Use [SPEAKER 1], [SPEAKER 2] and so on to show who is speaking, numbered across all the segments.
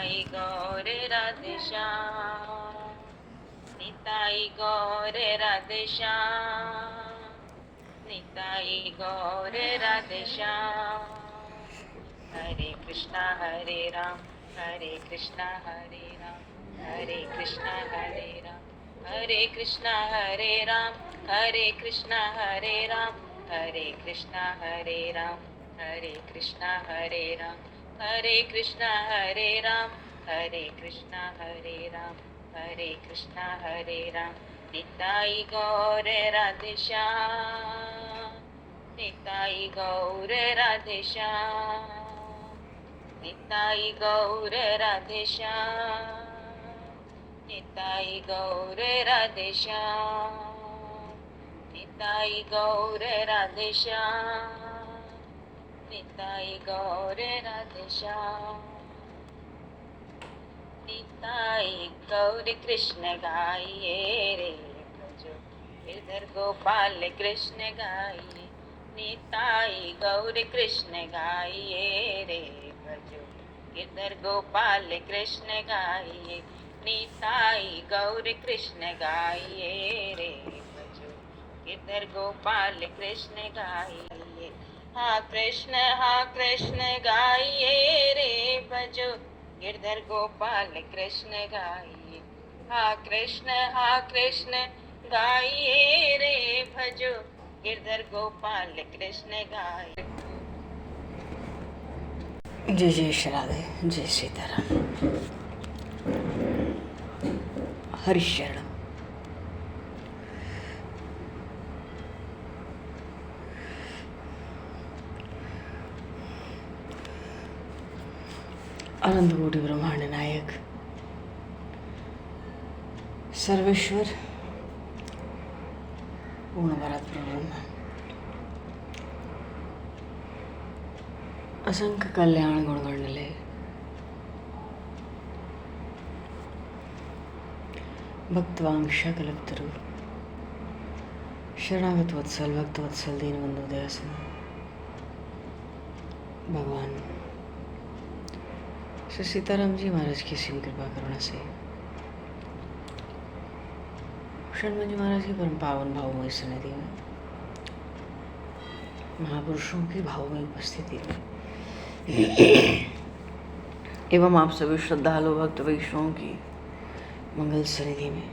[SPEAKER 1] निताई गौर राधे श्याम, निताई गौर राधे श्याम, निताई गौर राधे श्याम। हरे कृष्णा हरे राम, हरे कृष्णा हरे राम, हरे कृष्णा हरे राम, हरे कृष्णा हरे राम, हरे कृष्णा हरे राम, हरे कृष्णा हरे राम, हरे कृष्णा हरे राम, हरे कृष्णा हरे राम, हरे कृष्णा हरे राम, हरे कृष्णा हरे राम। निताई गौर राधे श्याम, निताई गौर राधे श्याम, निताई गौर राधे श्याम, निताई गौर राधे श्याम, निताई गौर राधे श्याम, निताई गौर राधे श्याम। निताई गौर कृष्ण गाइए रे भजो, गिरधर गोपाल कृष्ण गाइए। निताई गौर कृष्ण गाइए रे भजो, गिरधर गोपाल कृष्ण गाइए। निताई गौर कृष्ण गाइए रे भजो, गिरधर गोपाल कृष्ण गाइए। हाँ कृष्ण गाइए रे भजो, गिरधर गोपाल कृष्ण गाइए। हाँ कृष्ण गाइए रे भजो, गिरधर गोपाल कृष्ण गाइए।
[SPEAKER 2] जय जय श्री राधे, जय सीताराम। हरिशरण। अनंत कोटि ब्रह्मांड नायक सर्वेश्वर पूर्ण भारत ब्रह्म असंख्य कल्याण गुणगणले भक्तवांश कल्पतरु शरणागत वत्सल भक्त वत्सल दीनबंधु दयासिंधु भगवान श्री सीताराम जी महाराज की सीम कृपा करुणा से शरण जी महाराज की परम पावन भावमयी सन्निधि में महापुरुषों की भावमयी उपस्थिति में एवं आप सभी श्रद्धालु भक्त वैष्णवों की मंगल सन्निधि में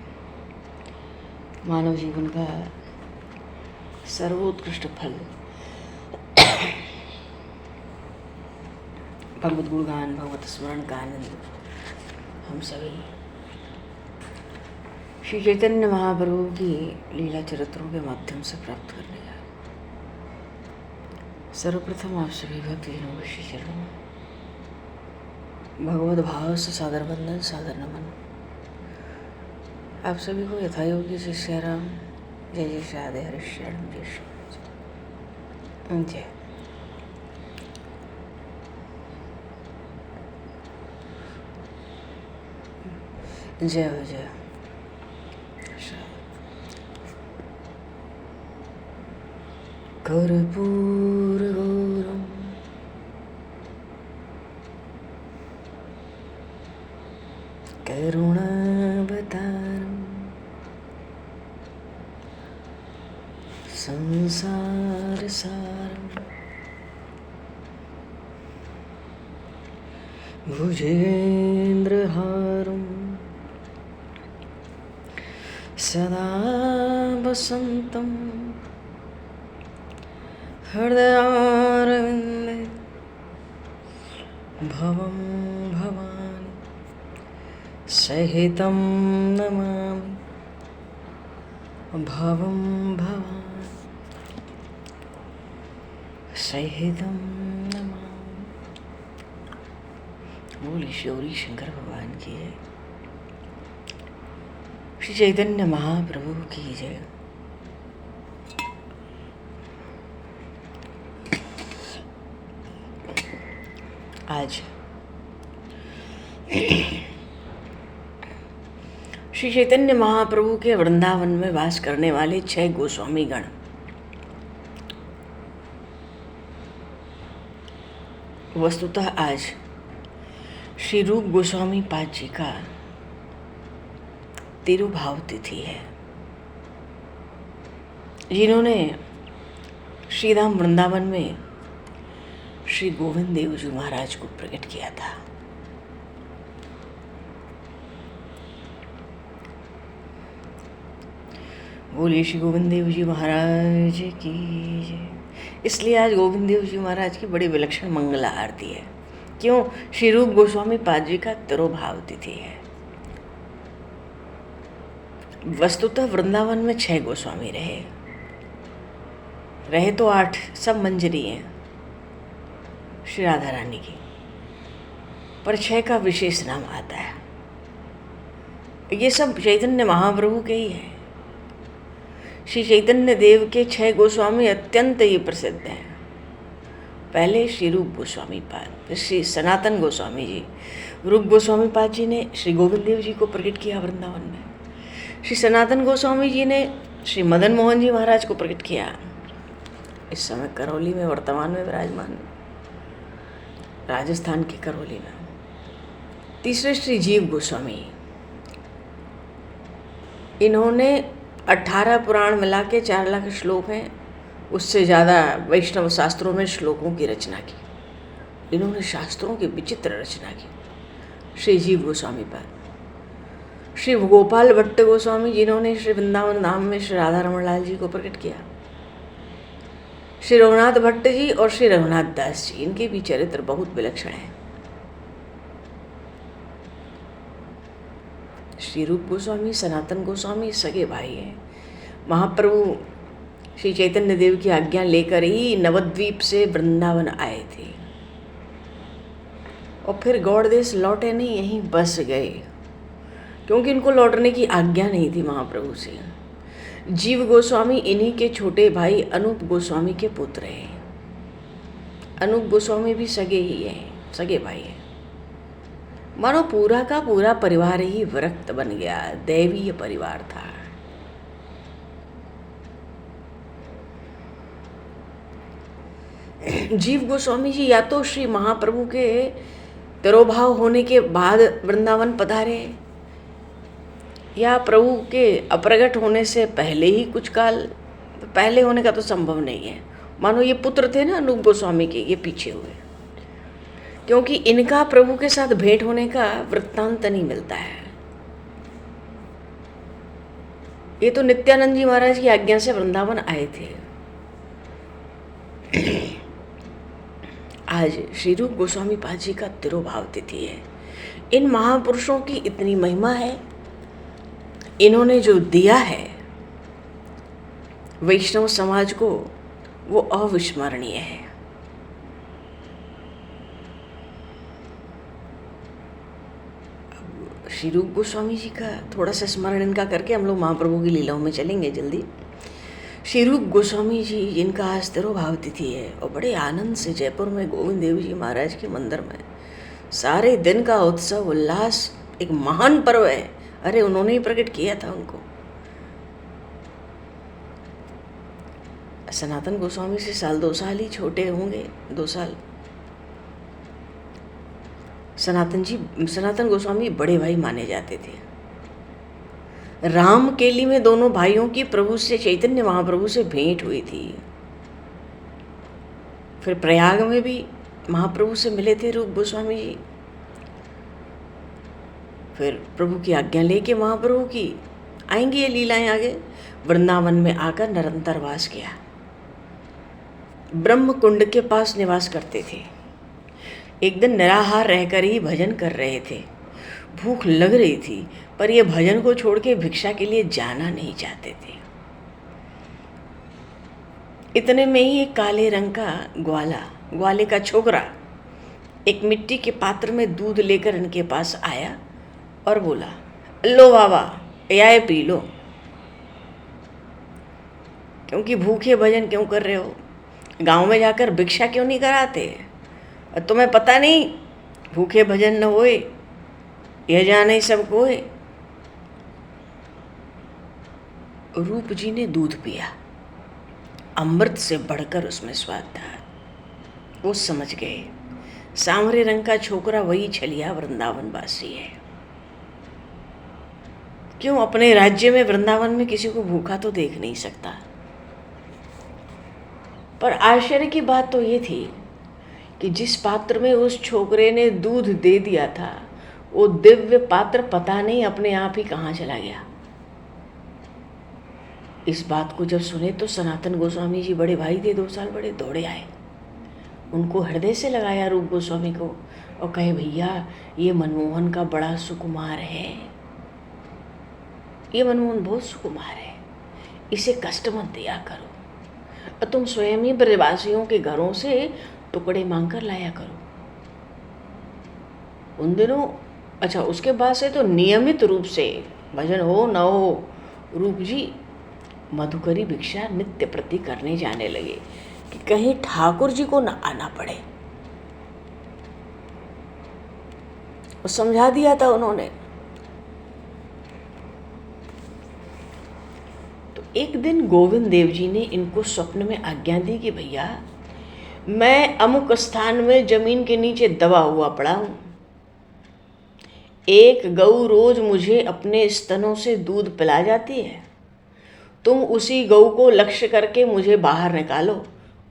[SPEAKER 2] मानव जीवन का सर्वोत्कृष्ट फल भगवत गुणगान भगवत स्मरण का आनंद हम सभी श्री चैतन्य महाप्रभु की लीला चरित्रों के माध्यम से प्राप्त करने का सर्वप्रथम आप सभी भक्तजनों के श्री चरणों में भगवत भाव से सादर वंदन सादर नमन। आप सभी को यथायोग्य जय श्री राम, जय जय श्री राधे, हरे शरण, जय श्री जय। जय हो जय। कर्पूरगौरं करुणावतारं संसारसारं भुजेन्द्रहारं सदा वसन्तं हृदयारविन्दे भवं भवानि सहितं नमामि भवं भवानि सहितं नमामि। बोली शौरी शंकर भगवान की जय, श्री चैतन्य महाप्रभु की जय। आज श्री चैतन्य महाप्रभु के वृंदावन में वास करने वाले 6 गोस्वामी गण वस्तुतः आज श्री रूप गोस्वामी पाद जी का तिरुभाव तिथि है, जिन्होंने श्रीधाम वृंदावन में श्री गोविंद देव जी महाराज को प्रकट किया था। बोलिए श्री गोविंद देव जी महाराज की जय। इसलिए आज गोविंद देव जी महाराज की बड़ी विलक्षण मंगला आरती है। क्यों? श्री रूप गोस्वामी पाद जी का तिरुभाव तिथि है। वस्तुतः वृंदावन में 6 गोस्वामी रहे तो 8, सब मंजरी हैं श्री राधा रानी की, पर 6 का विशेष नाम आता है। ये सब चैतन्य महाप्रभु के ही हैं। श्री चैतन्य देव के 6 गोस्वामी अत्यंत ही प्रसिद्ध हैं। पहले श्री रूप गोस्वामी पाद, श्री सनातन गोस्वामी जी। रूप गोस्वामी पाद जी ने श्री गोविंद देव जी को प्रकट किया वृंदावन में। श्री सनातन गोस्वामी जी ने श्री मदन मोहन जी महाराज को प्रकट किया, इस समय करौली में वर्तमान में विराजमान, राजस्थान के करौली में। तीसरे श्री जीव गोस्वामी, इन्होंने 18 पुराण मिला के 4 लाख श्लोक हैं, उससे ज़्यादा वैष्णव शास्त्रों में श्लोकों की रचना की। इन्होंने शास्त्रों की विचित्र रचना की। श्री जीव गोस्वामी पाद। श्री गोपाल भट्ट गोस्वामी, जिन्होंने श्री वृंदावन धाम में श्री राधा रमण लाल जी को प्रकट किया। श्री रघुनाथ भट्ट जी और श्री रघुनाथ दास जी, इनके भी चरित्र बहुत विलक्षण है। श्री रूप गोस्वामी, सनातन गोस्वामी सगे भाई हैं। महाप्रभु श्री चैतन्य देव की आज्ञा लेकर ही नवद्वीप से वृंदावन आए थे और फिर गौड़ देश लौटे नहीं, यहीं बस गए, क्योंकि इनको लौटने की आज्ञा नहीं थी महाप्रभु से। जीव गोस्वामी इन्हीं के छोटे भाई अनूप गोस्वामी के पुत्र हैं। अनूप गोस्वामी भी सगे ही हैं, सगे भाई हैं। मानो पूरा का पूरा परिवार ही विरक्त बन गया, दैवीय परिवार था। जीव गोस्वामी जी या तो श्री महाप्रभु के तिरोभाव होने के बाद वृंदावन पधारे, या प्रभु के अप्रगट होने से पहले ही कुछ काल पहले होने का तो संभव नहीं है। मानो ये पुत्र थे ना अनूप गोस्वामी के, ये पीछे हुए, क्योंकि इनका प्रभु के साथ भेंट होने का वृत्तांत नहीं मिलता है। ये तो नित्यानंद जी महाराज की आज्ञा से वृंदावन आए थे। आज श्री रूप गोस्वामी पाद जी का तिरोभाव तिथि है। इन महापुरुषों की इतनी महिमा है, इन्होंने जो दिया है वैष्णव समाज को, वो अविस्मरणीय है। श्री रूप गोस्वामी जी का थोड़ा सा स्मरण इनका करके हम लोग महाप्रभु की लीलाओं में चलेंगे जल्दी। श्री रूप गोस्वामी जी, जिनका आज तिरोभाव तिथि है, और बड़े आनंद से जयपुर में गोविंद देव जी महाराज के मंदिर में सारे दिन का उत्सव उल्लास, एक महान पर्व है। अरे उन्होंने ही प्रकट किया था उनको। सनातन गोस्वामी से 1-2 साल ही छोटे होंगे, 2 साल। सनातन गोस्वामी बड़े भाई माने जाते थे। राम केली में दोनों भाइयों की प्रभु से, चैतन्य महाप्रभु से भेंट हुई थी। फिर प्रयाग में भी महाप्रभु से मिले थे रूप गोस्वामी जी। फिर प्रभु की आज्ञा लेके महाप्रभु की आएंगी ये लीलाएं आगे। वृंदावन में आकर निरंतर वास किया। ब्रह्म कुंड के पास निवास करते थे। एक दिन निराहार रहकर ही भजन कर रहे थे। भूख लग रही थी, पर ये भजन को छोड़ के भिक्षा के लिए जाना नहीं चाहते थे। इतने में ही एक काले रंग का ग्वाले का छोकरा एक मिट्टी के पात्र में दूध लेकर इनके पास आया और बोला, लो बाबा, ये पी लो। क्योंकि भूखे भजन क्यों कर रहे हो? गांव में जाकर भिक्षा क्यों नहीं कराते? और तुम्हें पता नहीं भूखे भजन न होए, यह जाने सब कोई। रूप जी ने दूध पिया, अमृत से बढ़कर उसमें स्वाद था। वो समझ गए सांवरे रंग का छोकरा वही छलिया वृंदावन वासी है। क्यों? अपने राज्य में वृंदावन में किसी को भूखा तो देख नहीं सकता। पर आश्चर्य की बात तो ये थी कि जिस पात्र में उस छोकरे ने दूध दे दिया था, वो दिव्य पात्र पता नहीं अपने आप ही कहाँ चला गया। इस बात को जब सुने तो सनातन गोस्वामी जी, बड़े भाई थे 2 साल बड़े, दौड़े आए, उनको हृदय से लगाया रूप गोस्वामी को और कहे, भैया ये मनमोहन का बड़ा सुकुमार है, ये मनमोहन बहुत सुकुमार है, इसे कष्ट मत दिया करो, और तुम स्वयं ही ब्रजवासियों के घरों से टुकड़े मांगकर लाया करो। उन दिनों अच्छा, उसके बाद से तो नियमित रूप से भजन हो न हो, रूप जी मधुकरी भिक्षा नित्य प्रति करने जाने लगे कि कहीं ठाकुर जी को न आना पड़े। और समझा दिया था उन्होंने। तो एक दिन गोविंद देव जी ने इनको स्वप्न में आज्ञा दी कि भैया मैं अमुक स्थान में जमीन के नीचे दबा हुआ पड़ा हूं, एक गऊ रोज मुझे अपने स्तनों से दूध पिला जाती है, तुम उसी गऊ को लक्ष्य करके मुझे बाहर निकालो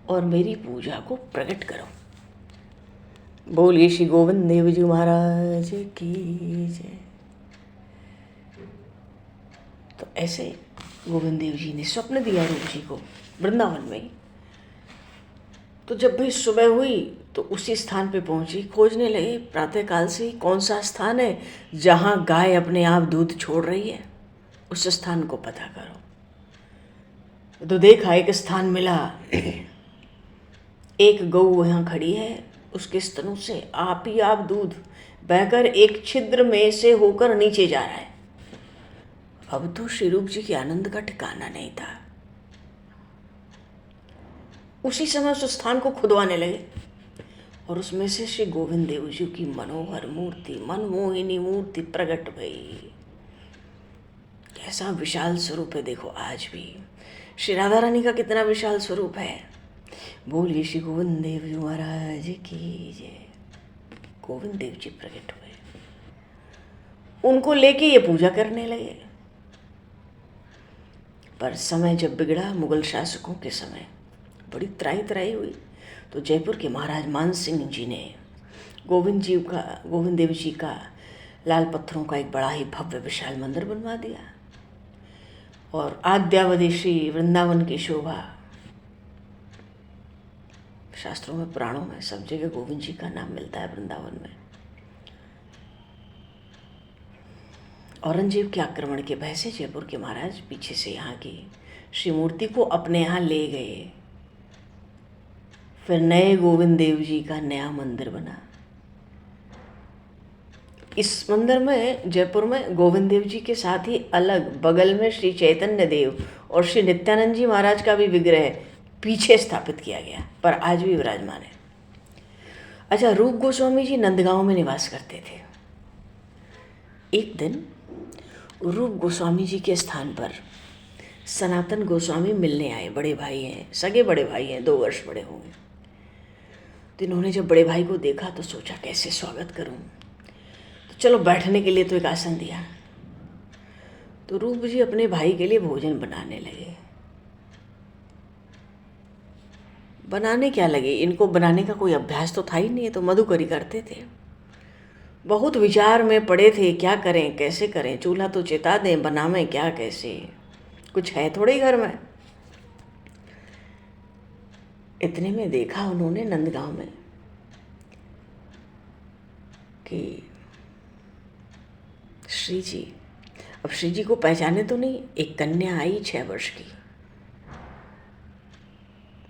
[SPEAKER 2] और मेरी पूजा को प्रकट करो। बोलिए श्री गोविंद देव जी महाराज की जय। तो ऐसे गोविंद देव जी ने स्वप्न दिया रूप जी को वृंदावन में। तो जब भी सुबह हुई तो उसी स्थान पे पहुंची, खोजने लगे प्रातःकाल से ही कौन सा स्थान है जहां गाय अपने आप दूध छोड़ रही है, उस स्थान को पता करो। तो देखा एक स्थान मिला, एक गऊ वहाँ खड़ी है, उसके स्तनों से आप ही आप दूध बहकर एक छिद्र में से होकर नीचे जा रहा है। अब तो श्री रूप जी के आनंद का ठिकाना नहीं था। उसी समय उस स्थान को खुदवाने लगे और उसमें से श्री गोविंद देव जी की मनोहर मूर्ति, मनमोहिनी मूर्ति प्रकट भई। कैसा विशाल स्वरूप है, देखो आज भी श्री राधा रानी का कितना विशाल स्वरूप है। बोलिए श्री गोविंद देव जी महाराज की जय। गोविंद देव जी प्रकट हुए, उनको लेके ये पूजा करने लगे। पर समय जब बिगड़ा, मुगल शासकों के समय बड़ी त्राही त्राही हुई, तो जयपुर के महाराज मान सिंह जी ने गोविंद देव जी का लाल पत्थरों का एक बड़ा ही भव्य विशाल मंदिर बनवा दिया। और आद्यावधि श्री वृंदावन की शोभा, शास्त्रों में पुराणों में सब जगह गोविंद जी का नाम मिलता है वृंदावन में। औरंगजेब के आक्रमण के भय से जयपुर के महाराज पीछे से यहाँ की श्री मूर्ति को अपने यहाँ ले गए। फिर नए गोविंद देव जी का नया मंदिर बना। इस मंदिर में जयपुर में गोविंद देव जी के साथ ही अलग बगल में श्री चैतन्य देव और श्री नित्यानंद जी महाराज का भी विग्रह पीछे स्थापित किया गया, पर आज भी विराजमान है। अच्छा, रूप गोस्वामी जी नंदगांव में निवास करते थे। एक दिन रूप गोस्वामी जी के स्थान पर सनातन गोस्वामी मिलने आए। बड़े भाई हैं, सगे बड़े भाई हैं, 2 वर्ष बड़े होंगे। तो इन्होंने जब बड़े भाई को देखा तो सोचा कैसे स्वागत करूं, तो चलो बैठने के लिए तो एक आसन दिया। तो रूप जी अपने भाई के लिए भोजन बनाने लगे। बनाने क्या लगे, इनको बनाने का कोई अभ्यास तो था ही नहीं, तो मधुकरी करते थे। बहुत विचार में पड़े थे, क्या करें कैसे करें, चूल्हा तो चिता दें, बनावें क्या कैसे, कुछ है थोड़े घर में। इतने में देखा उन्होंने नंदगांव में कि श्री जी, अब श्री जी को पहचाने तो नहीं, एक कन्या आई 6 वर्ष की।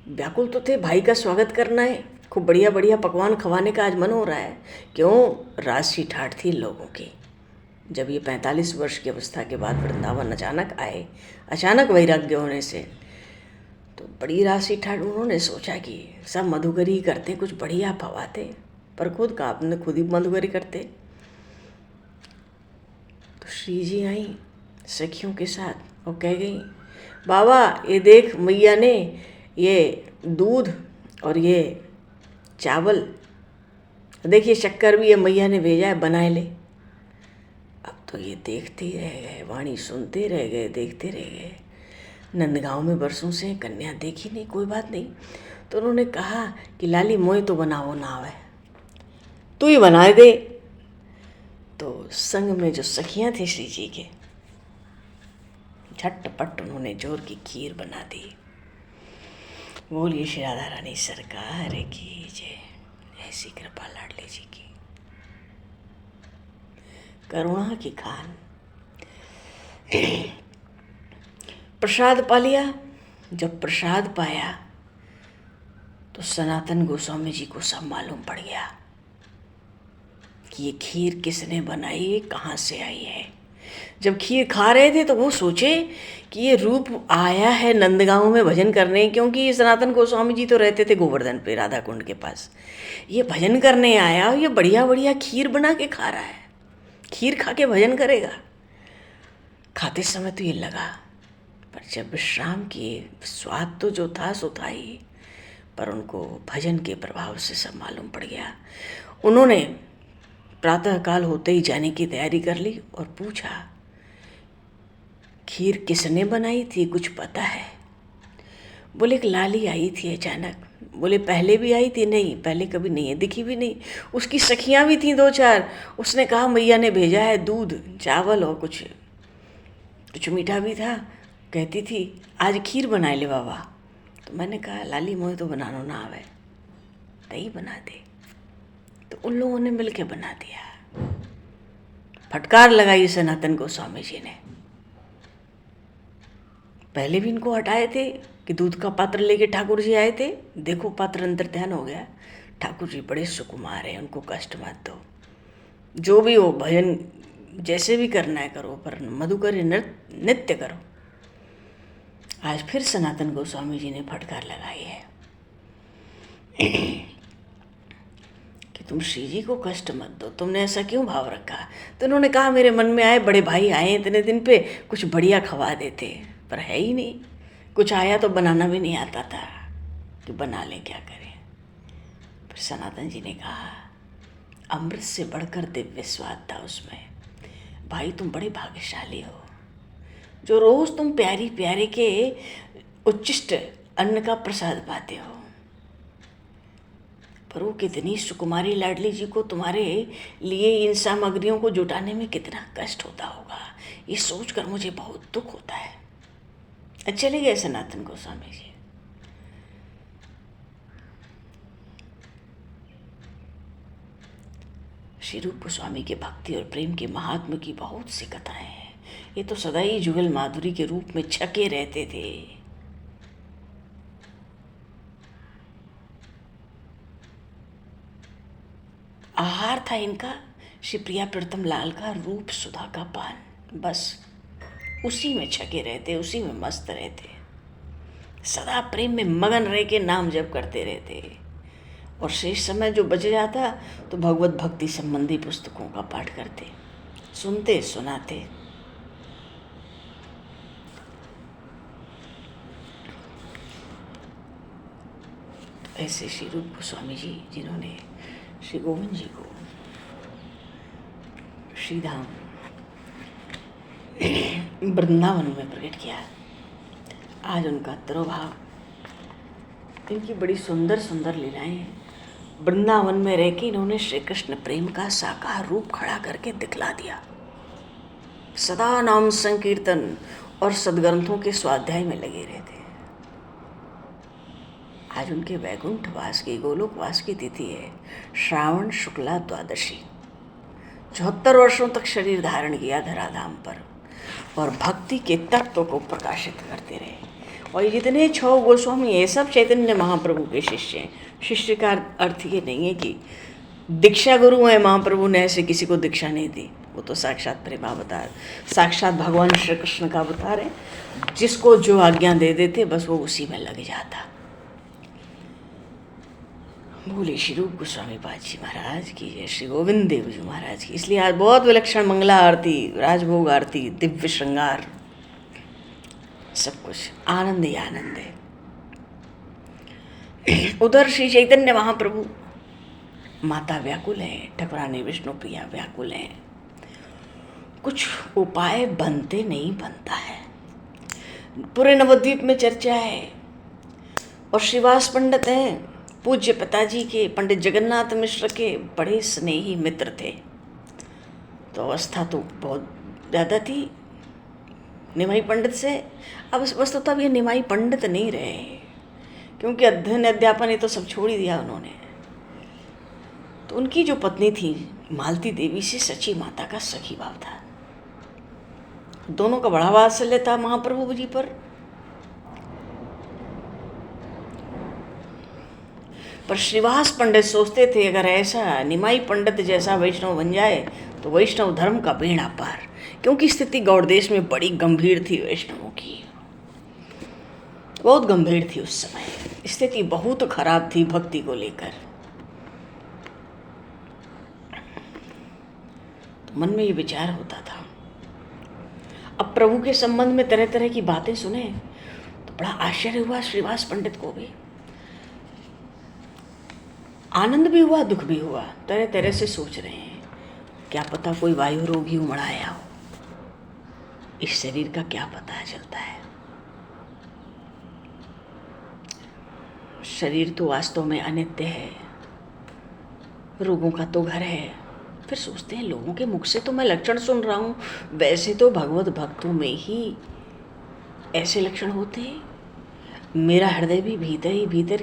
[SPEAKER 2] व्याकुल तो थे, भाई का स्वागत करना है, खूब बढ़िया बढ़िया पकवान खवाने का आज मन हो रहा है। क्यों? राशि ठाठ थी लोगों की। जब ये 45 वर्ष की अवस्था के बाद वृंदावन अचानक आए, अचानक वैराग्य होने से, तो बड़ी राशि ठाठ। उन्होंने सोचा कि सब मधुकरी करते, कुछ बढ़िया फवाते, पर खुद का आपने खुद ही मधुकरी करते। तो श्री जी आई सखियों के साथ और कह गई, बाबा ये देख मैया ने ये दूध और ये चावल देखिए शक्कर भी है, मैया ने भेजा है, बनाए ले। अब तो ये देखते ही रह गए, वाणी सुनते रह गए, देखते रह गए। नंदगांव में बरसों से कन्या देखी नहीं, कोई बात नहीं। तो उन्होंने कहा कि लाली मोए तो बनाओ नाव है, तू ही बना दे। तो संग में जो सखियां थी श्री जी के, झटपट उन्होंने जोर की खीर बना दी। बोलिए श्री राधा रानी सरकार की जय। ऐसी कृपा लाडले जी की, करुणा की खान। प्रसाद पा लिया। जब प्रसाद पाया तो सनातन गोस्वामी जी को सब मालूम पड़ गया कि ये खीर किसने बनाई, कहाँ से आई है। जब खीर खा रहे थे तो वो सोचे कि ये रूप आया है नंदगांव में भजन करने, क्योंकि सनातन गोस्वामी जी तो रहते थे गोवर्धन पे राधा कुंड के पास। ये भजन करने आया, ये बढ़िया बढ़िया खीर बना के खा रहा है, खीर खा के भजन करेगा। खाते समय तो ये लगा, पर जब विश्राम किए, स्वाद तो जो था सो था ही, पर उनको भजन के प्रभाव से सब मालूम पड़ गया। उन्होंने प्रातःकाल होते ही जाने की तैयारी कर ली और पूछा, खीर किसने बनाई थी, कुछ पता है? बोले एक लाली आई थी अचानक। बोले पहले भी आई थी? नहीं, पहले कभी नहीं है, दिखी भी नहीं। उसकी सखियां भी थी 2-4, उसने कहा मैया ने भेजा है दूध चावल और कुछ मीठा भी था। कहती थी आज खीर बनाए ले बाबा। तो मैंने कहा लाली मोहे तो बनानो ना आवे, तई बना दे। तो उन लोगों ने मिलके बना दिया। फटकार लगाई सनातन गोस्वामी जी ने। पहले भी इनको हटाए थे कि दूध का पात्र लेके ठाकुर जी आए थे, देखो पात्र अंतर ध्यान हो गया। ठाकुर जी बड़े सुकुमार हैं, उनको कष्ट मत दो, जो भी हो भजन जैसे भी करना है करो, पर मधुकर नित्य करो। आज फिर सनातन गोस्वामी जी ने फटकार लगाई है कि तुम श्री जी को कष्ट मत दो, तुमने ऐसा क्यों भाव रखा। तो उन्होंने कहा मेरे मन में आए, बड़े भाई आए इतने दिन पे, कुछ बढ़िया खवा देते, पर है ही नहीं। कुछ आया तो बनाना भी नहीं आता था कि बना लें, क्या करें। फिर सनातन जी ने कहा अमृत से बढ़कर दिव्य स्वाद था उसमें। भाई तुम बड़े भाग्यशाली हो जो रोज तुम प्यारी प्यारे के उच्चिष्ट अन्न का प्रसाद पाते हो। पर वो कितनी सुकुमारी लाडली जी को तुम्हारे लिए इन सामग्रियों को जुटाने में कितना कष्ट होता होगा, ये सोचकर मुझे बहुत दुख होता है। चले गए सनातन गोस्वामी जी। श्री रूप गोस्वामी के भक्ति और प्रेम के महात्म की बहुत सी कथाएं हैं। ये तो सदा ही जुगल माधुरी के रूप में छके रहते थे। आहार था इनका श्री प्रिया प्रीतम लाल का रूप सुधा का पान, बस उसी में छके रहते, उसी में मस्त रहते, सदा प्रेम में मगन रह के नाम जप करते रहते। और शेष समय जो बच जाता तो भगवत भक्ति संबंधी पुस्तकों का पाठ करते, सुनते सुनाते। तो ऐसे श्री रूप गोस्वामी जी जिन्होंने श्री गोविंद जी को श्रीधाम वृंदावन में प्रकट किया, आज उनका तिरोभाव, इनकी बड़ी सुंदर सुंदर लीलाएं वृंदावन में रह के इन्होंने श्री कृष्ण प्रेम का साकार रूप खड़ा करके दिखला दिया। सदा नाम संकीर्तन और सदग्रंथों के स्वाध्याय में लगे रहते। आज उनके वैकुंठ वास की, गोलोक वास की तिथि है श्रावण शुक्ला द्वादशी। 74 वर्षों तक शरीर धारण किया धराधाम पर और भक्ति के तत्व को प्रकाशित करते रहे। और ये जितने 6 गोस्वामी ये सब चैतन्य महाप्रभु के शिष्य हैं। शिष्य का अर्थ ये नहीं है कि दीक्षा गुरु है, महाप्रभु ने ऐसे किसी को दीक्षा नहीं दी, वो तो साक्षात प्रेमावतार, साक्षात भगवान श्री कृष्ण का अवतार है। जिसको जो आज्ञा दे देते बस वो उसी में लग जाता। बोले श्री रूप गोस्वामी पाद जी महाराज की जय, श्री गोविंद देव जी महाराज की। इसलिए आज बहुत विलक्षण मंगला आरती, राजभोग आरती, दिव्य श्रृंगार, सब कुछ आनंद ही आनंद है। उधर श्री चैतन्य महाप्रभु माता व्याकुल है, ठकुरानी विष्णु प्रिया व्याकुल है, कुछ उपाय बनते नहीं बनता है। पूरे नवद्वीप में चर्चा है। और श्रीवास पंडित हैं, पूज्य पिताजी के, पंडित जगन्नाथ मिश्र के बड़े स्नेही मित्र थे। तो अवस्था तो बहुत ज़्यादा थी निमाई पंडित से। अब वस्तुतः अब ये निमाई पंडित नहीं रहे, क्योंकि अध्ययन अध्यापन ये तो सब छोड़ ही दिया उन्होंने। तो उनकी जो पत्नी थी मालती देवी से सची माता का सखी भाव था। दोनों का बड़ा वात्सल्य था महाप्रभु जी पर। पर श्रीवास पंडित सोचते थे अगर ऐसा निमाई पंडित जैसा वैष्णव बन जाए तो वैष्णव धर्म का बेड़ा पार, क्योंकि स्थिति गौड़ देश में बड़ी गंभीर थी। वैष्णवों की बहुत गंभीर थी उस समय, स्थिति बहुत खराब थी भक्ति को लेकर। तो मन में ये विचार होता था। अब प्रभु के संबंध में तरह तरह की बातें सुने तो बड़ा आश्चर्य हुआ श्रीवास पंडित को भी, आनंद भी हुआ, दुख भी हुआ। तरह तरह से सोच रहे हैं क्या पता कोई वायु रोग ही उमड़ आया हो, इस शरीर का क्या पता चलता है। शरीर तो वास्तव में अनित्य है, रोगों का तो घर है। फिर सोचते हैं लोगों के मुख से तो मैं लक्षण सुन रहा हूँ, वैसे तो भगवत भक्तों में ही ऐसे लक्षण होते हैं। मेरा हृदय भी भीतर ही भीतर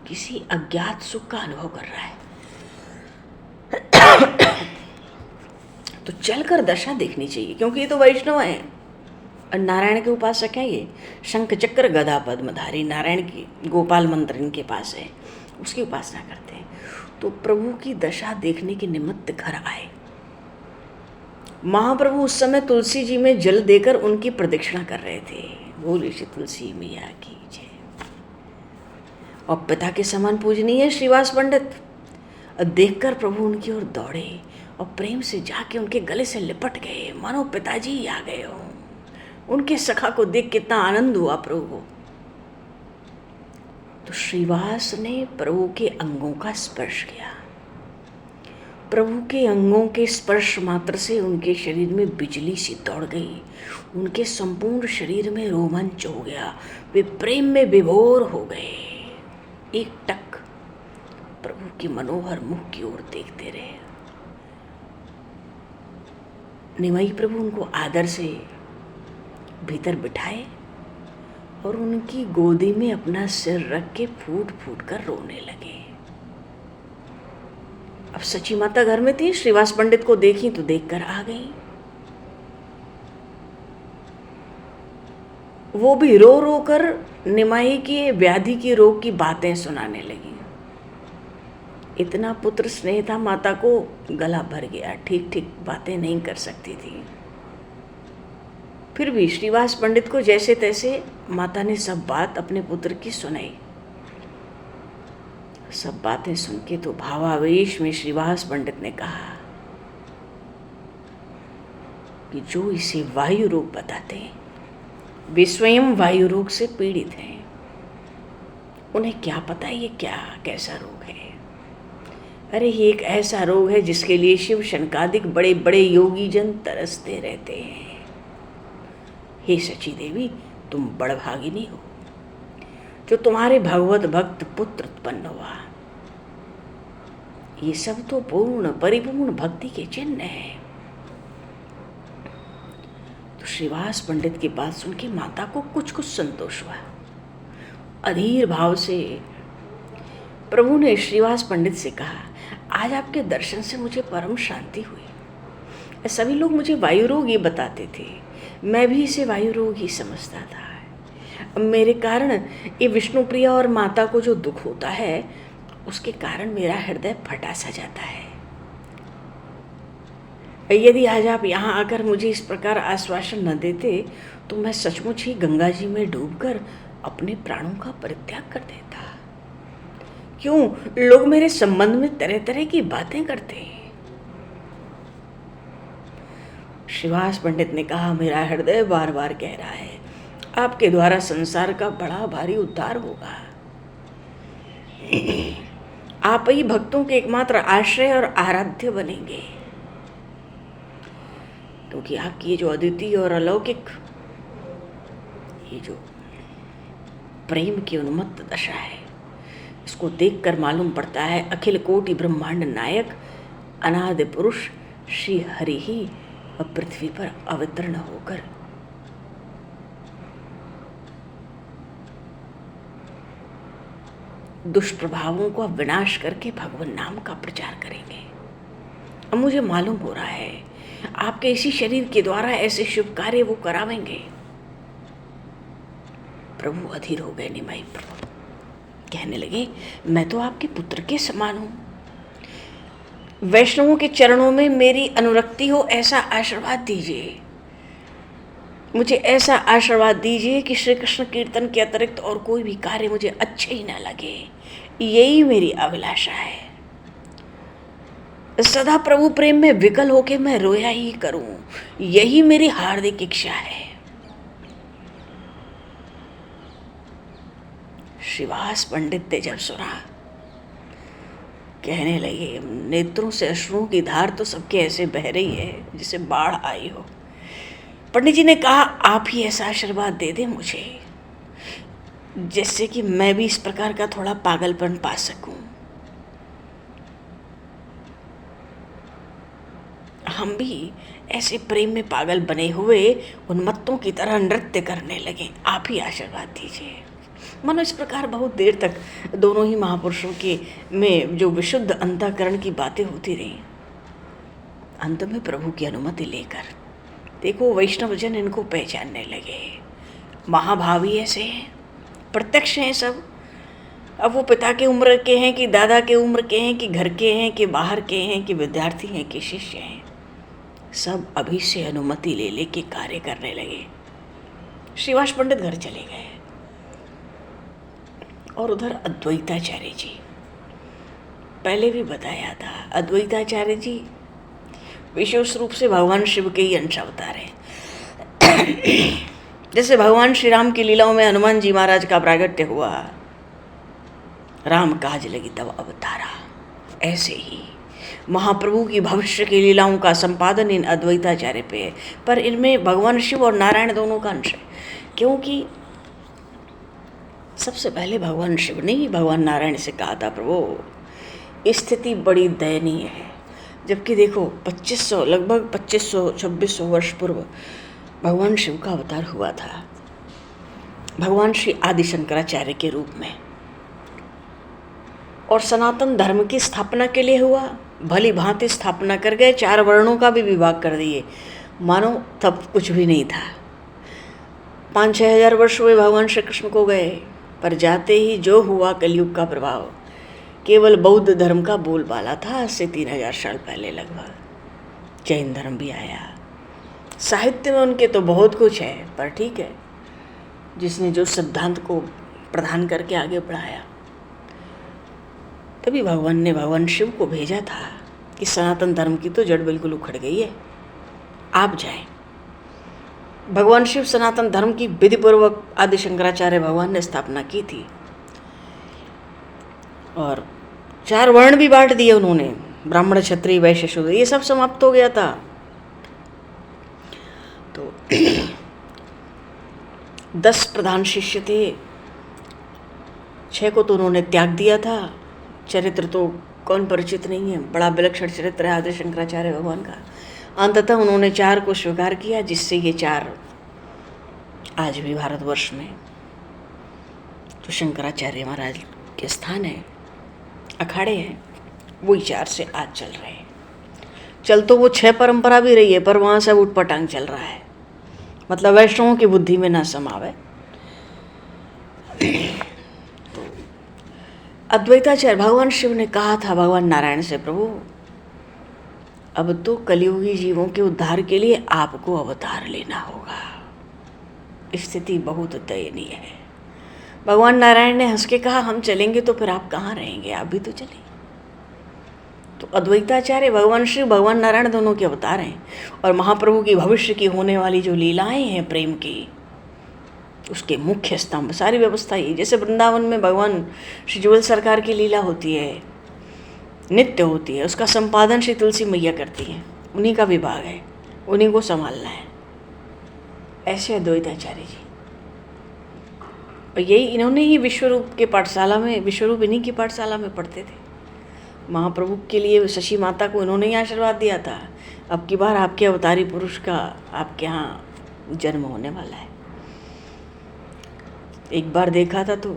[SPEAKER 2] किसी अज्ञात सुख का अनुभव कर रहा है। तो चलकर दशा देखनी चाहिए, क्योंकि ये तो वैष्णव है और नारायण के उपासक हैं। ये शंख चक्र गदा पद्मधारी नारायण की गोपाल मंत्र इनके पास है, उसकी उपासना करते हैं। तो प्रभु की दशा देखने के निमित्त घर आए। महाप्रभु उस समय तुलसी जी में जल देकर उनकी प्रदक्षिणा कर रहे थे। बोले श्री तुलसी मैया की जय। और पिता के समान पूजनीय श्रीवास पंडित देखकर प्रभु उनकी ओर दौड़े और प्रेम से जाके उनके गले से लिपट गए, मानो पिताजी आ गए हो। उनके सखा को देख कितना आनंद हुआ प्रभु को। तो श्रीवास ने प्रभु के अंगों का स्पर्श किया। प्रभु के अंगों के स्पर्श मात्र से उनके शरीर में बिजली सी दौड़ गई, उनके संपूर्ण शरीर में रोमांच हो गया, वे प्रेम में विभोर हो गए। एक टक प्रभु के मनोहर मुख की ओर देखते रहे। निमाई प्रभु उनको आदर से भीतर बिठाए और उनकी गोदी में अपना सिर रख के फूट फूट कर रोने लगे। अब सची माता घर में थी, श्रीवास पंडित को देखी तो देखकर आ गई। वो भी रो रो कर निमाई की व्याधि की रोग की बातें सुनाने लगी। इतना पुत्र स्नेह था माता को, गला भर गया, ठीक ठीक बातें नहीं कर सकती थी। फिर भी श्रीवास पंडित को जैसे तैसे माता ने सब बात अपने पुत्र की सुनाई। सब बातें सुन के तो भावावेश में श्रीवास पंडित ने कहा कि जो इसे वायु रोग बताते हैं वे स्वयं वायु रोग से पीड़ित हैं। उन्हें क्या पता ये क्या कैसा रोग है। अरे ये एक ऐसा रोग है जिसके लिए शिव शनकादिक बड़े बड़े योगी जन तरसते रहते हैं। हे सची देवी, तुम बड़भागिनी हो जो तुम्हारे भगवत भक्त पुत्र उत्पन्न हुआ। ये सब तो पूर्ण परिपूर्ण भक्ति के चिन्ह हैं। तो श्रीवास पंडित की बात सुन के माता को कुछ कुछ संतोष हुआ। अधीर भाव से प्रभु ने श्रीवास पंडित से कहा, आज आपके दर्शन से मुझे परम शांति हुई। सभी लोग मुझे वायु रोग ये बताते थे, मैं भी इसे वायु रोग ही समझता था। मेरे कारण ये विष्णु प्रिया और माता को जो दुख होता है उसके कारण मेरा हृदय फटा सा जाता है। यदि आज आप यहाँ आकर मुझे इस प्रकार आश्वासन न देते तो मैं सचमुच ही गंगा जी में डूबकर अपने प्राणों का परित्याग कर देता। क्यों लोग मेरे संबंध में तरह तरह की बातें करते हैं। श्रीवास पंडित ने कहा, मेरा हृदय बार बार कह रहा है आपके द्वारा संसार का बड़ा भारी उद्धार होगा। आप ही भक्तों के एकमात्र आश्रय और आराध्य बनेंगे, क्योंकि आपकी ये जो अद्वितीय और अलौकिक ये जो प्रेम की उन्मत्त दशा है, इसको देखकर मालूम पड़ता है अखिल कोटि ब्रह्मांड नायक अनादि पुरुष श्री हरि ही अब पृथ्वी पर अवतरण होकर दुष्प्रभावों को विनाश करके भगवान नाम का प्रचार करेंगे। अब मुझे मालूम हो रहा है आपके इसी शरीर के द्वारा ऐसे शुभ कार्य वो करावेंगे। प्रभु अधीर हो गए निमाई प्रभु, कहने लगे मैं तो आपके पुत्र के समान हूं, वैष्णवों के चरणों में मेरी अनुरक्ति हो ऐसा आशीर्वाद दीजिए, मुझे ऐसा आशीर्वाद दीजिए कि श्री कृष्ण कीर्तन के अतिरिक्त और कोई भी कार्य मुझे अच्छे ही ना लगे। यही मेरी अभिलाषा है। सदा प्रभु प्रेम में विकल होके मैं रोया ही करूं, यही मेरी हार्दिक इच्छा है। श्रीवास पंडित ने जब सुना, कहने लगे नेत्रों से अश्रुओं की धार तो सबके ऐसे बह रही है जिसे बाढ़ आई हो। पंडित जी ने कहा आप ही ऐसा आशीर्वाद दे दे मुझे जिससे कि मैं भी इस प्रकार का थोड़ा पागलपन पा सकूं। हम भी ऐसे प्रेम में पागल बने हुए उन्मत्तों की तरह नृत्य करने लगे, आप ही आशीर्वाद दीजिए। मानो इस प्रकार बहुत देर तक दोनों ही महापुरुषों के में जो विशुद्ध अंतःकरण की बातें होती रही। अंत में प्रभु की अनुमति लेकर देखो वैष्णव जन इनको पहचानने लगे, महाभावी ऐसे हैं, प्रत्यक्ष हैं सब। अब वो पिता के उम्र के हैं कि दादा के उम्र के हैं कि घर के हैं कि बाहर के हैं कि विद्यार्थी हैं कि शिष्य हैं, सब अभी से अनुमति ले लेके कार्य करने लगे। श्रीवास पंडित घर चले गए और उधर अद्वैताचार्य जी, पहले भी बताया था अद्वैताचार्य जी विशेष रूप से भगवान शिव के ही अंश अवतार हैं। जैसे भगवान श्री राम की लीलाओं में हनुमान जी महाराज का प्रागट्य हुआ, राम काज लगी तब अवतारा, ऐसे ही महाप्रभु की भविष्य की लीलाओं का संपादन इन अद्वैताचार्य पे है। पर इनमें भगवान शिव और नारायण दोनों का अंश है, क्योंकि सबसे पहले भगवान शिव ने ही भगवान नारायण से कहा था प्रभु स्थिति बड़ी दयनीय है। जबकि देखो 2500 लगभग 2500-2600 वर्ष पूर्व भगवान शिव का अवतार हुआ था, भगवान श्री आदि शंकराचार्य के रूप में, और सनातन धर्म की स्थापना के लिए हुआ। भली भांति स्थापना कर गए, 4 वर्णों का भी विभाग कर दिए, मानो तब कुछ भी नहीं था। 5-6 हजार वर्ष हुए भगवान श्री कृष्ण को गए, पर जाते ही जो हुआ कलयुग का प्रभाव, केवल बौद्ध धर्म का बोलबाला था। आज से 3000 साल पहले लगभग जैन धर्म भी आया। साहित्य में उनके तो बहुत कुछ है, पर ठीक है, जिसने जो सिद्धांत को प्रदान करके आगे बढ़ाया। तभी भगवान ने भगवान शिव को भेजा था कि सनातन धर्म की तो जड़ बिल्कुल उखड़ गई है, आप जाएं। भगवान शिव सनातन धर्म की विधिपूर्वक आदि शंकराचार्य भगवान ने स्थापना की थी, और 4 वर्ण भी बांट दिए उन्होंने, ब्राह्मण क्षत्रिय वैश्य शूद्र, ये सब समाप्त हो गया था। तो 10 प्रधान शिष्य थे, 6 को तो उन्होंने त्याग दिया था। चरित्र तो कौन परिचित नहीं है, बड़ा विलक्षण चरित्र है आदि शंकराचार्य भगवान का। अंततः उन्होंने 4 को स्वीकार किया, जिससे ये 4 आज भी भारतवर्ष में जो शंकराचार्य महाराज के स्थान है, अखाड़े हैं, वही 4 से आज चल रहे हैं। चल तो वो 6 परंपरा भी रही है, पर वहाँ से उठपटांग चल रहा है, मतलब वैष्णवों की बुद्धि में ना समावे। तो अद्वैताचार्य भगवान शिव ने कहा था भगवान नारायण से, प्रभु अब तो कलियुगी जीवों के उद्धार के लिए आपको अवतार लेना होगा, स्थिति बहुत दयनीय है। भगवान नारायण ने हंस के कहा हम चलेंगे तो फिर आप कहाँ रहेंगे, आप भी तो चलें। तो अद्वैताचार्य भगवान शिव भगवान नारायण दोनों के अवतार हैं, और महाप्रभु की भविष्य की होने वाली जो लीलाएं हैं प्रेम की, उसके मुख्य स्तंभ सारी व्यवस्था ही, जैसे वृंदावन में भगवान श्री जुगल सरकार की लीला होती है, नित्य होती है, उसका संपादन श्री तुलसी मैया करती है, उन्हीं का विभाग है, उन्हीं को संभालना है। ऐसे अद्वैताचार्य जी, और यही इन्होंने ही विश्वरूप के पाठशाला में, विश्वरूप इन्हीं की पाठशाला में पढ़ते थे। महाप्रभु के लिए शशि माता को इन्होंने ही आशीर्वाद दिया था, अब की बार आपके अवतारी पुरुष का आपके यहाँ जन्म होने वाला है। एक बार देखा था तो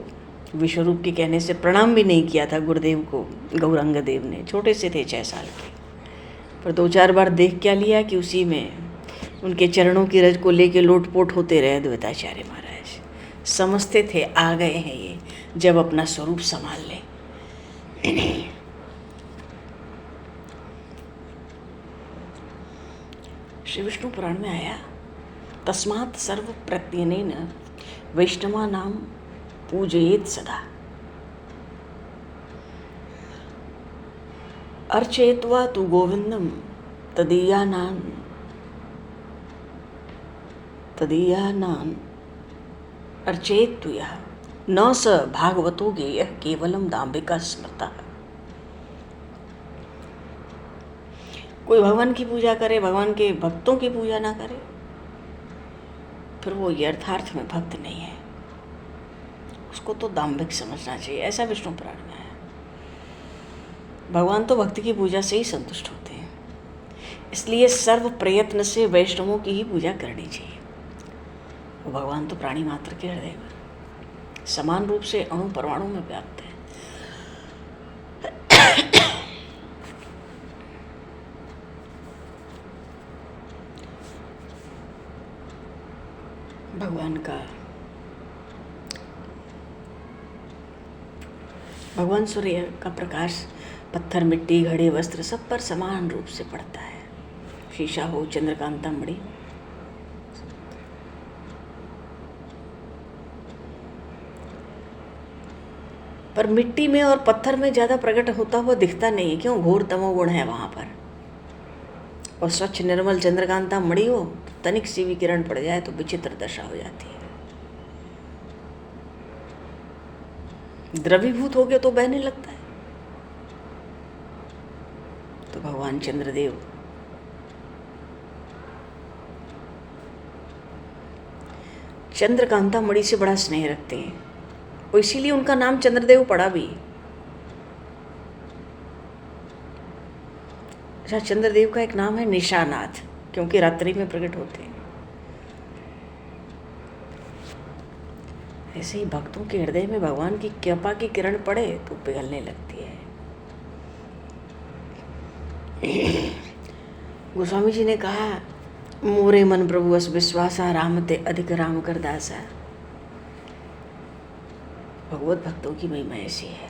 [SPEAKER 2] विश्वरूप के कहने से प्रणाम भी नहीं किया था गुरुदेव को, गौरांग देव ने, छोटे से थे 6 साल के, पर 2-4 बार देख क्या लिया कि उसी में उनके चरणों की रज को लेके लोटपोट होते रहे अद्वैताचार्य महाराज। समझते थे आ गए हैं ये, जब अपना स्वरूप संभाल लें। श्री विष्णु पुराण में आया, तस्मात् सर्व प्रत्यनेन वैष्णवा नाम पूजयेत सदा, अर्चयित्वा तु गोविंदम तदीयानां अर्चयेत् यः न स भागवतो गेयः केवलम दाम्भिका स्मृता। कोई भगवान की पूजा करे, भगवान के भक्तों की पूजा ना करे, फिर वो यथार्थ में भक्त नहीं है, उसको तो दाम्भिक समझना चाहिए। ऐसा विष्णु पुराण में है। भगवान तो भक्ति की पूजा से ही संतुष्ट होते हैं, इसलिए सर्व प्रयत्न से वैष्णवों की ही पूजा करनी चाहिए। वो भगवान तो प्राणी मात्र के हृदय में समान रूप से अणु परमाणु में व्याप्त है। भगवान सूर्य का प्रकाश पत्थर, मिट्टी, घड़े, वस्त्र सब पर समान रूप से पड़ता है। शीशा हो, चंद्रकांता मणि, पर मिट्टी में और पत्थर में ज़्यादा प्रकट होता हुआ दिखता नहीं है। क्यों? घोर तमोगुण है वहाँ पर। और स्वच्छ निर्मल चंद्रकांता मणि हो, तनिक सी भी किरण पड़ जाए तो विचित्र दशा हो जाती है। द्रवीभूत हो गया तो बहने लगता है। तो भगवान चंद्रदेव चंद्रकांता मणि से बड़ा स्नेह रखते हैं, और इसीलिए उनका नाम चंद्रदेव पड़ा भी। अच्छा, चंद्रदेव का एक नाम है निशानाथ, क्योंकि रात्रि में प्रकट होते हैं। ऐसे ही भक्तों के हृदय में भगवान की कृपा की किरण पड़े तो पिघलने लगती है। गोस्वामी जी ने कहा, मोरे मन प्रभु अस विश्वासा, राम ते अधिक राम कर दासा। भगवत भक्तों की महिमा ऐसी है।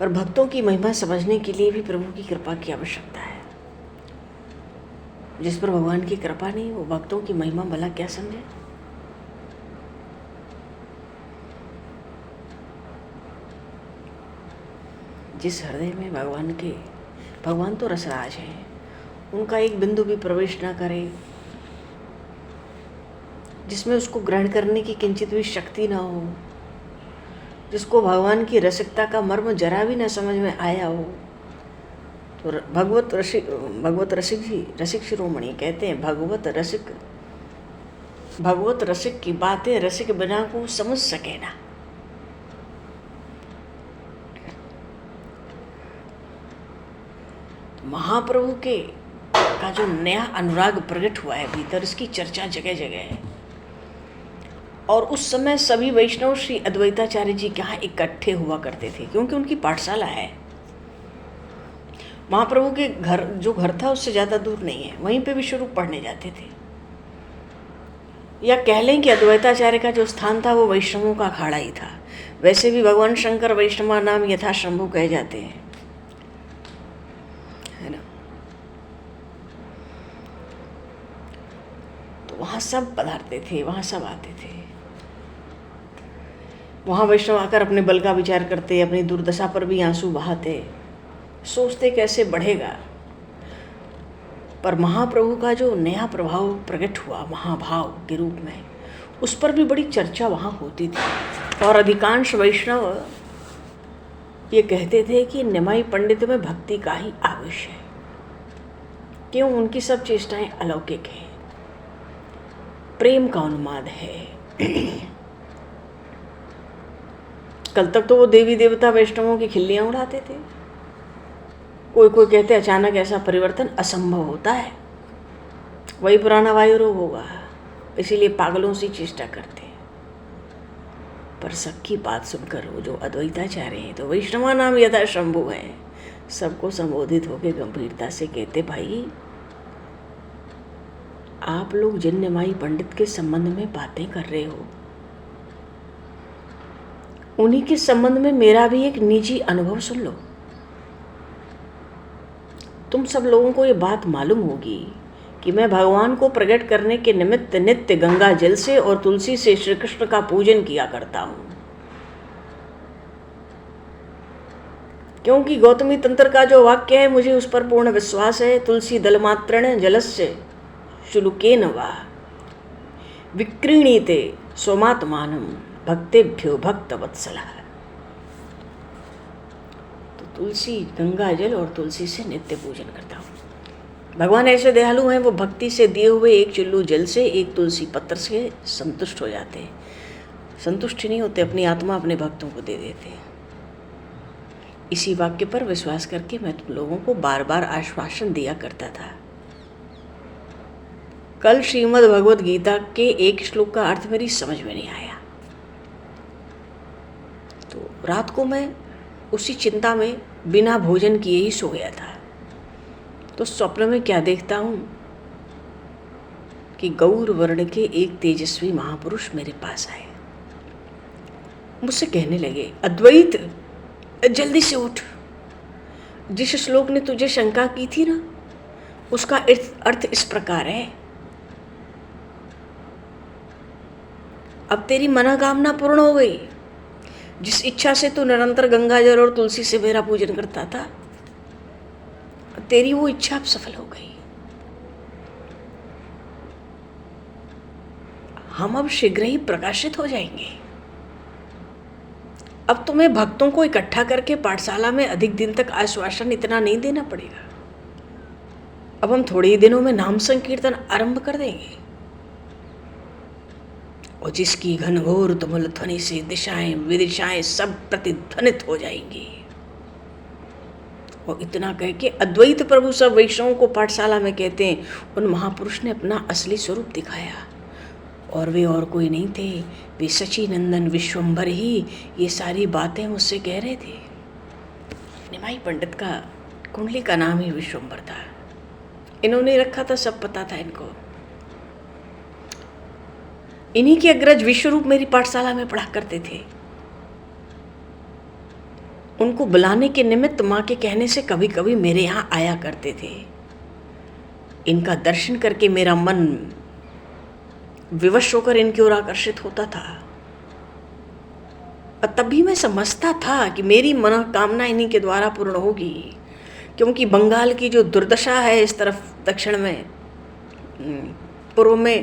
[SPEAKER 2] पर भक्तों की महिमा समझने के लिए भी प्रभु की कृपा की आवश्यकता है। जिस पर भगवान की कृपा नहीं, वो भक्तों की महिमा भला क्या समझे। जिस हृदय में भगवान तो रसराज हैं, उनका एक बिंदु भी प्रवेश ना करे, जिसमें उसको ग्रहण करने की किंचित भी शक्ति ना हो, जिसको भगवान की रसिकता का मर्म जरा भी ना समझ में आया हो, तो भगवत रसिक शिरोमणि कहते हैं, भगवत रसिक की बातें रसिक बिना को समझ सके ना। महाप्रभु के का जो नया अनुराग प्रकट हुआ है भीतर, इसकी चर्चा जगह जगह है। और उस समय सभी वैष्णव श्री अद्वैताचार्य जी के यहाँ इकट्ठे हुआ करते थे, क्योंकि उनकी पाठशाला है। महाप्रभु के जो घर था उससे ज़्यादा दूर नहीं है, वहीं पे विश्वरूप पढ़ने जाते थे। या कह लें कि अद्वैताचार्य का जो स्थान था वो वैष्णवों का अखाड़ा ही था। वैसे भी भगवान शंकर वैष्णवा नाम यथा शंभु कहे जाते हैं, है ना। तो वहाँ सब पधारते थे, वहाँ सब आते थे। वहाँ वैष्णव आकर अपने बल का विचार करते, अपनी दुर्दशा पर भी आंसू बहाते, सोचते कैसे बढ़ेगा। पर महाप्रभु का जो नया प्रभाव प्रकट हुआ महाभाव के रूप में, उस पर भी बड़ी चर्चा वहाँ होती थी। और अधिकांश वैष्णव ये कहते थे कि निमाई पंडित में भक्ति का ही आवेश है। क्यों? उनकी सब चेष्टाएं अलौकिक हैं, प्रेम का उन्माद है। कल तक तो वो देवी देवता वैष्णवों की खिल्लियां उड़ाते थे। कोई कोई कहते अचानक ऐसा परिवर्तन असंभव होता है, वही पुराना वायु रोग होगा, इसीलिए पागलों से चेष्टा करते हैं। पर सबकी बात सुनकर वो जो अद्वैताचार्य हैं, तो वैष्णवा नाम यथा शंभु हैं, सबको संबोधित होकर गंभीरता से कहते, भाई आप लोग जिन निमाई पंडित के संबंध में बातें कर रहे हो, उन्हीं के संबंध में मेरा भी एक निजी अनुभव सुन लो। तुम सब लोगों को ये बात मालूम होगी कि मैं भगवान को प्रकट करने के निमित्त नित्य गंगा जल से और तुलसी से श्री कृष्ण का पूजन किया करता हूं, क्योंकि गौतमी तंत्र का जो वाक्य है मुझे उस पर पूर्ण विश्वास है। तुलसी दलमात्रेण जलस्य शुलुकेन वा विक्रीणीते स्वमात्मानं भक्तेभ्यो भक्तवत्सलः। तो तुलसी, गंगा जल और तुलसी से नित्य पूजन करता हूँ। भगवान ऐसे दयालु हैं, वो भक्ति से दिए हुए एक चुल्लू जल से, एक तुलसी पत्र से संतुष्ट हो जाते हैं। संतुष्ट नहीं होते, अपनी आत्मा अपने भक्तों को दे देते हैं। इसी वाक्य पर विश्वास करके मैं तुम लोगों को बार बार आश्वासन दिया करता था। कल श्रीमद् भगवद गीता के एक श्लोक का अर्थ मेरी समझ में नहीं आया, तो रात को मैं उसी चिंता में बिना भोजन किए ही सो गया था। तो स्वप्न में क्या देखता हूँ कि गौर वर्ण के एक तेजस्वी महापुरुष मेरे पास आए, मुझसे कहने लगे, अद्वैत जल्दी से उठ, जिस श्लोक ने तुझे शंका की थी ना, उसका अर्थ इस प्रकार है, अब तेरी मनोकामना पूर्ण हो गई। जिस इच्छा से तू निरंतर गंगाजल और तुलसी से मेरा पूजन करता था, तेरी वो इच्छा अब सफल हो गई। हम अब शीघ्र ही प्रकाशित हो जाएंगे। अब तुम्हें भक्तों को इकट्ठा करके पाठशाला में अधिक दिन तक आश्वासन इतना नहीं देना पड़ेगा। अब हम थोड़े ही दिनों में नाम संकीर्तन आरंभ कर देंगे, और जिसकी घनघोर तुमुल ध्वनि से दिशाएं विदिशाएं सब प्रतिध्वनित हो जाएंगी। और इतना कह के अद्वैत प्रभु सब वैष्णवों को पाठशाला में कहते हैं, उन महापुरुष ने अपना असली स्वरूप दिखाया, और वे और कोई नहीं थे, वे सचिनंदन विश्वंभर ही ये सारी बातें मुझसे कह रहे थे। निमाई पंडित का कुंडली का नाम ही विश्वंभर था, इन्होंने रखा था, सब पता था इनको। इन्हीं के अग्रज विश्वरूप मेरी पाठशाला में पढ़ा करते थे। उनको बुलाने के निमित्त माँ के कहने से कभी कभी मेरे यहाँ आया करते थे। इनका दर्शन करके मेरा मन विवश होकर इनकी ओर आकर्षित होता था, और तभी मैं समझता था कि मेरी मनोकामना इन्हीं के द्वारा पूर्ण होगी, क्योंकि बंगाल की जो दुर्दशा है इस तरफ दक्षिण में, पूर्व में,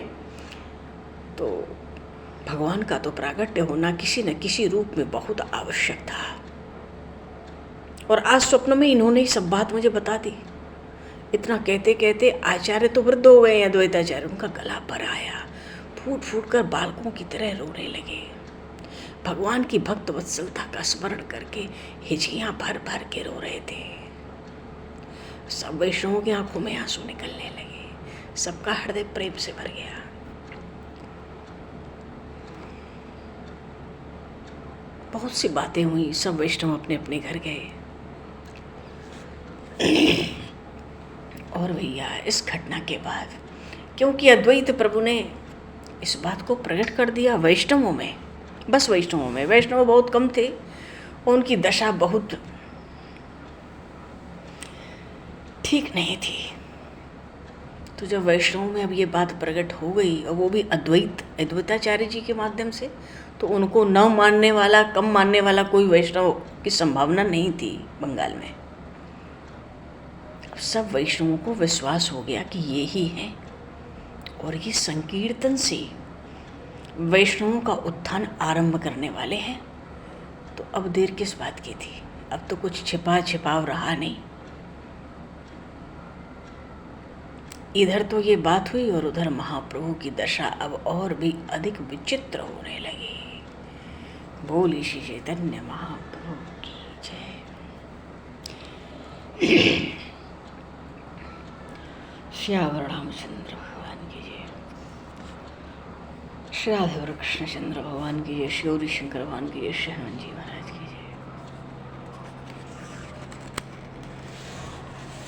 [SPEAKER 2] तो भगवान का तो प्रागट्य होना किसी न किसी रूप में बहुत आवश्यक था। और आज स्वप्न में इन्होंने ही सब बात मुझे बता दी। इतना कहते कहते आचार्य तो वृद्ध हो गए हैं, अद्वैताचार्य, उनका गला भर आया, फूट फूट कर बालकों की तरह रोने लगे। भगवान की भक्त वत्सलता का स्मरण करके हिचकियां भर भर के रो रहे थे। सब वैष्णवों की आंखों में आंसू निकलने लगे, सबका हृदय प्रेम से भर गया। बहुत सी बातें हुई, सब वैष्णव अपने अपने घर गए। और भैया इस घटना के बाद, क्योंकि अद्वैत प्रभु ने इस बात को प्रकट कर दिया वैष्णवों में, बस वैष्णवों में, वैष्णव बहुत कम थे, उनकी दशा बहुत ठीक नहीं थी। तो जब वैष्णव में अब ये बात प्रकट हो गई, और वो भी अद्वैताचार्य जी के माध्यम से, तो उनको न मानने वाला, कम मानने वाला कोई वैष्णव की संभावना नहीं थी बंगाल में। सब वैष्णवों को विश्वास हो गया कि ये ही हैं, और ये संकीर्तन से वैष्णवों का उत्थान आरंभ करने वाले हैं। तो अब देर किस बात की थी, अब तो कुछ छिपा छिपाव रहा नहीं। इधर तो ये बात हुई और उधर महाप्रभु की दशा अब और भी अधिक विचित्र होने लगी। बोली श्री चैतन्य महाप्रभु की जय। श्यावर रामचंद्र भगवान की जय। श्री राधेवर कृष्णचंद्र भगवान की जय। श्री गौरी शंकर भगवान की जय। श्री हनुमान जी महाराज की जय।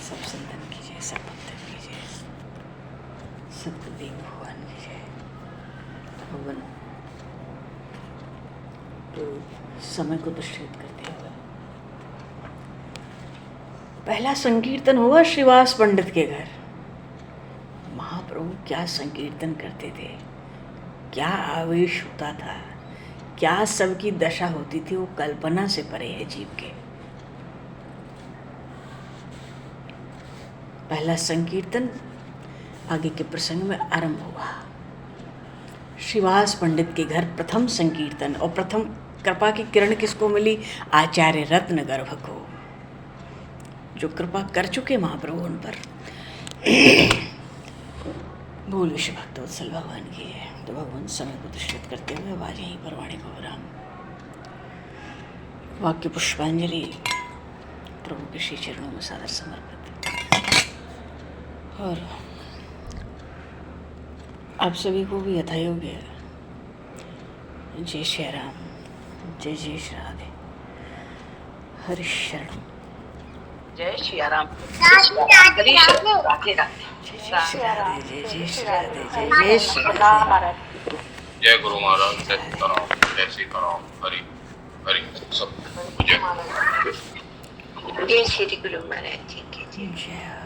[SPEAKER 2] सब संतन की जय, सब भक्तन की जय, सतगुरुदेव भगवान की जय। भगवान तो समय को दृष्टिगत करते हुए पहला संकीर्तन हुआ श्रीवास पंडित के घर। महाप्रभु क्या संकीर्तन करते थे, क्या आवेश होता था, क्या सबकी दशा होती थी, वो कल्पना से परे है जीव के। पहला संकीर्तन आगे के प्रसंग में आरंभ हुआ। श्रीवास पंडित के घर प्रथम संकीर्तन, और प्रथम कृपा की किरण किसको मिली? आचार्य रत्न गर्भ को, जो कृपा कर चुके महाप्रभु उन पर। बोल विश्व भक्त वत्सल भगवान की है। तो भगवान समय को दृष्टिगत करते हुए आवाज यहीं पर वाणी को विराम। वाक्य पुष्पांजलि प्रभु के श्री चरणों में सादर समर्पित। और आप सभी को भी यथायोग्य जय श्री राम, जय जय श्री राधे, हरि शरण।
[SPEAKER 1] जय श्री राम, हरि शरण, राधे राधे।
[SPEAKER 2] जय जय श्री राधे, जय जय श्री राधे, जय जय श्री राधे।
[SPEAKER 3] जय गुरु महाराज, जय सीताराम, जय सीताराम, हरि हरि सब जय।
[SPEAKER 1] जय श्री गुरु महाराज जी की जय।
[SPEAKER 2] जय